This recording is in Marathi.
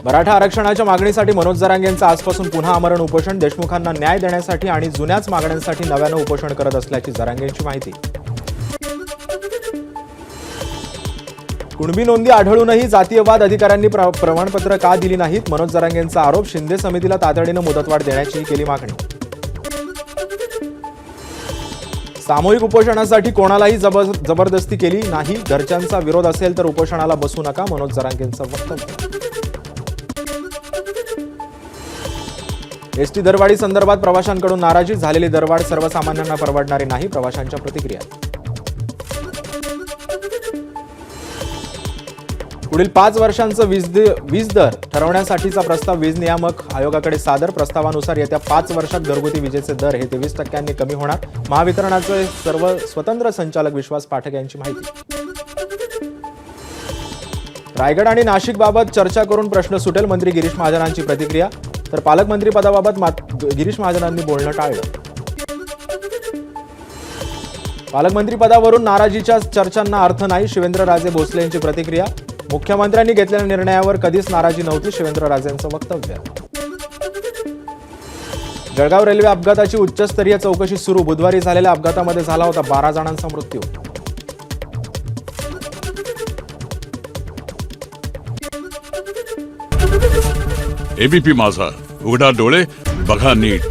मराठा आरक्षणाच्या मागणीसाठी मनोज जरांगेंचं आजपासून पुन्हा आमरण उपोषण. देशमुखांना न्याय देण्यासाठी आणि जुन्याच मागण्यांसाठी नव्यानं उपोषण करत असल्याची जरांगेंची माहिती. कुणबी नोंदी आढळूनही जातीयवाद अधिकाऱ्यांनी प्रमाणपत्र का दिली नाहीत? मनोज जरांगेंचा आरोप. शिंदे समितीला तातडीनं मुदतवाढ देण्याची केली मागणी. सामूहिक उपोषणासाठी कोणालाही जबरदस्ती केली नाही. घरच्यांचा विरोध असेल तर उपोषणाला बसू नका, मनोज जरांगेंचं वक्तव्य. एसटी दरवाढी संदर्भात प्रवाशांकडून नाराजी. झालेली दरवाढ सर्वसामान्यांना परवडणारी नाही, प्रवाशांच्या प्रतिक्रिया. पुढील 5 वर्षांचं वीज दर ठरवण्यासाठीचा प्रस्ताव वीज नियामक आयोगाकडे सादर. प्रस्तावानुसार येत्या 5 वर्षात घरगुती विजेचे दर हे 23% कमी होणार. महावितरणाचे सर्व स्वतंत्र संचालक विश्वास पाठक यांची माहिती. रायगड आणि नाशिक बाबत चर्चा करून प्रश्न सुटेल. मंत्री गिरीश महाजनांची प्रतिक्रिया. तर पालकमंत्री पदाबाबत गिरीश महाजनांनी बोलणं टाळलं. पालकमंत्री पदावरून नाराजीच्या चर्चांना अर्थ नाही, शिवेंद्रराजे भोसले यांची प्रतिक्रिया. मुख्यमंत्र्यांनी घेतलेल्या निर्णयावर कधीच नाराजी नव्हती, शिवेंद्रराजेंचं वक्तव्य. जळगाव रेल्वे अपघाताची उच्चस्तरीय चौकशी सुरू. बुधवारी झालेल्या अपघातामध्ये झाला होता 12 जणांचा मृत्यू. एबीपी माझा, उघडा डोळे बघा नीट.